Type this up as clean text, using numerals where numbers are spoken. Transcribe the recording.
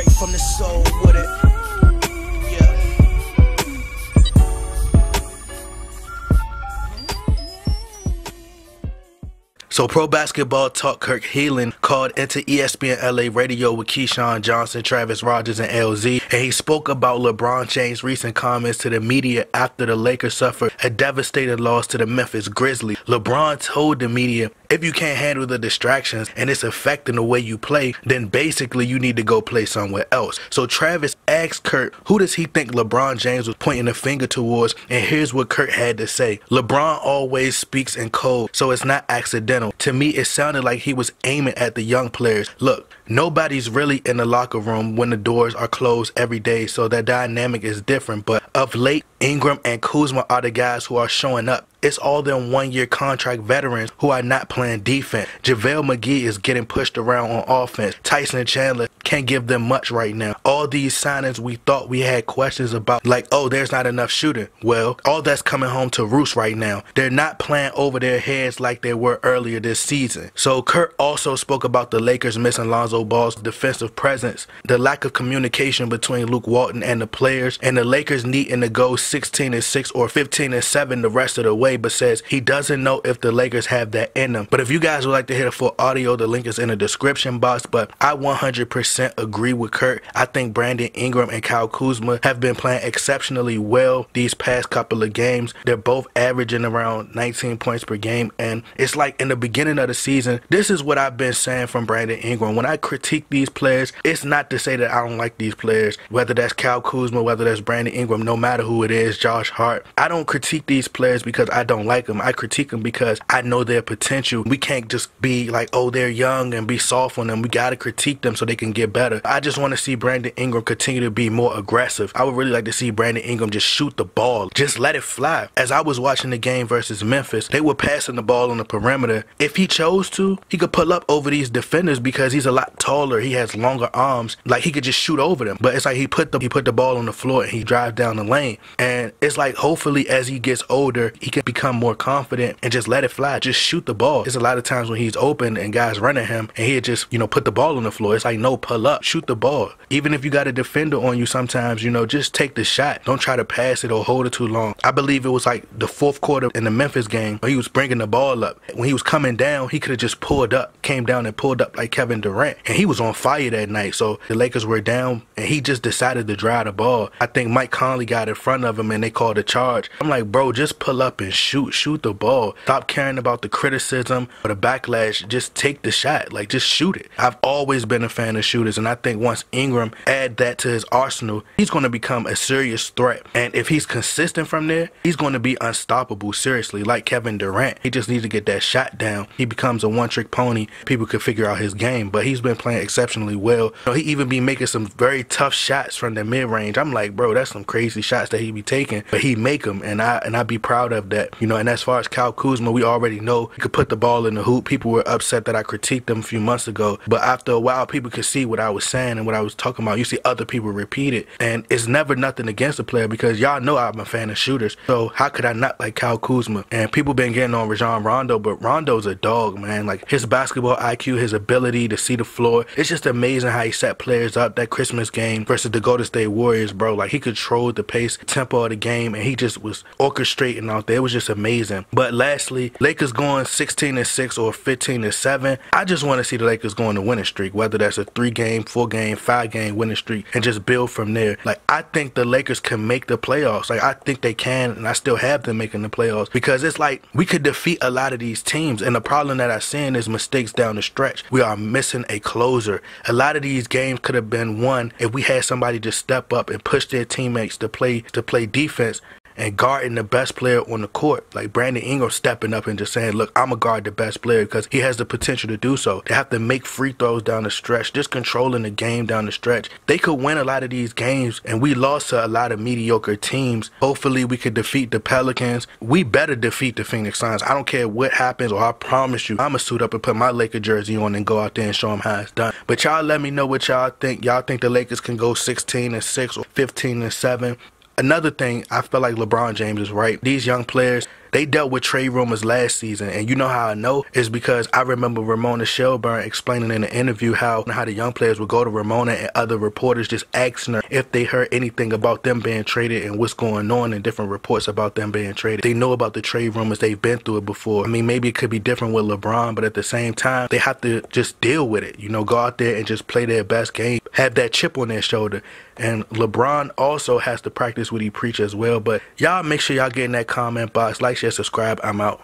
straight from the soul with it. Yeah. So Pro Basketball Talk Kirk Heelan called into ESPN LA Radio with Keyshawn Johnson, Travis Rogers, and LZ, and he spoke about LeBron James' recent comments to the media after the Lakers suffered a devastating loss to the Memphis Grizzlies. LeBron told the media, if you can't handle the distractions and it's affecting the way you play, then basically you need to go play somewhere else. So Travis asked Kurt, who does he think LeBron James was pointing a finger towards? And here's what Kurt had to say. LeBron always speaks in code, so it's not accidental. To me, it sounded like he was aiming at the young players. Look, nobody's really in the locker room when the doors are closed every day, so that dynamic is different. But of late, Ingram and Kuzma are the guys who are showing up. It's all them one-year contract veterans who are not playing defense. JaVale McGee is getting pushed around on offense. Tyson Chandler can't give them much right now. All these signings we thought we had questions about, like, oh, there's not enough shooting. Well, all that's coming home to roost right now. They're not playing over their heads like they were earlier this season. So Kurt also spoke about the Lakers missing Lonzo Ball's defensive presence, the lack of communication between Luke Walton and the players, and the Lakers needing to go 16-6 or 15-7 the rest of the way, but says he doesn't know if the Lakers have that in them. But if you guys would like to hear the full audio, the link is in the description box. But I 100% agree with Kurt. I think Brandon Ingram and Kyle Kuzma have been playing exceptionally well these past couple of games. They're both averaging around 19 points per game, and it's like in the beginning of the season, this is what I've been saying from Brandon Ingram. When I critique these players, it's not to say that I don't like these players, whether that's Kyle Kuzma, whether that's Brandon Ingram, no matter who it is, Josh Hart. I don't critique these players because I don't like them. I critique them because I know their potential. We can't just be like, oh, they're young and be soft on them. We got to critique them so they can get better. I just want to see Brandon Ingram continue to be more aggressive. I would really like to see Brandon Ingram just shoot the ball. Just let it fly. As I was watching the game versus Memphis, they were passing the ball on the perimeter. If he chose to, he could pull up over these defenders because he's a lot taller. He has longer arms. Like, he could just shoot over them. But it's like he put the ball on the floor and he drives down the lane. And it's like, hopefully as he gets older, he can become more confident and just let it fly. Just shoot the ball. There's a lot of times when he's open and guys running him and he'll just, put the ball on the floor. It's like, no, pull up, shoot the ball. Even if you got a defender on you sometimes, just take the shot. Don't try to pass it or hold it too long. I believe it was like the fourth quarter in the Memphis game where he was bringing the ball up. When he was coming down, he could have just came down and pulled up like Kevin Durant. And he was on fire that night. So the Lakers were down and he just decided to drive the ball. I think Mike Conley got in front of him and they called a charge. I'm like, bro, just pull up and shoot the ball. Stop caring about the criticism or the backlash. Just take the shot. Like, just shoot it. I've always been a fan of shooters, and I think once Ingram add that to his arsenal, he's going to become a serious threat. And if he's consistent from there, he's going to be unstoppable, seriously, like Kevin Durant. He just needs to get that shot down. He becomes a one-trick pony. People could figure out his game, but he's been playing exceptionally well. He even be making some very tough shots from the mid-range. I'm like, bro, that's some crazy shots that he be taking, but he make them, and I be proud of that. And as far as Kyle Kuzma, we already know he could put the ball in the hoop. People were upset that I critiqued him a few months ago, but after a while, people could see what I was saying and what I was talking about. You see other people repeat it, and it's never nothing against the player because y'all know I'm a fan of shooters. So how could I not like Kyle Kuzma? And people been getting on Rajon Rondo, but Rondo's a dog, man. Like, his basketball IQ, his ability to see the floor, it's just amazing how he set players up. That Christmas game versus the Golden State Warriors, bro, like, he controlled the pace, tempo of the game, and he just was orchestrating out there. It was just amazing. But lastly, Lakers going 16-6 or 15-7. I just want to see the Lakers go on a winning streak, whether that's a 3-game, 4-game, 5-game winning streak, and just build from there. Like, I think the Lakers can make the playoffs. Like, I think they can, and I still have them making the playoffs because it's like we could defeat a lot of these teams, and the problem that I'm seeing is mistakes down the stretch. We are missing a closer. A lot of these games could have been won if we had somebody just step up and push their teammates to play defense and guarding the best player on the court. Like Brandon Ingram stepping up and just saying, look, I'm going to guard the best player because he has the potential to do so. They have to make free throws down the stretch, just controlling the game down the stretch. They could win a lot of these games, and we lost to a lot of mediocre teams. Hopefully we could defeat the Pelicans. We better defeat the Phoenix Suns. I don't care what happens, or I promise you, I'm going to suit up and put my Laker jersey on and go out there and show them how it's done. But y'all let me know what y'all think. Y'all think the Lakers can go 16-6 or 15-7? Another thing, I feel like LeBron James is right. These young players, They dealt with trade rumors last season, and you know how I know is because I remember Ramona Shelburne explaining in an interview how the young players would go to Ramona and other reporters just asking her if they heard anything about them being traded and what's going on, and different reports about them being traded. They know about the trade rumors. They've been through it before. I mean, maybe it could be different with LeBron, but at the same time, they have to just deal with it. You know, go out there and just play their best game, have that chip on their shoulder. And LeBron also has to practice what he preaches as well. But y'all make sure y'all get in that comment box, like, share, subscribe. I'm out.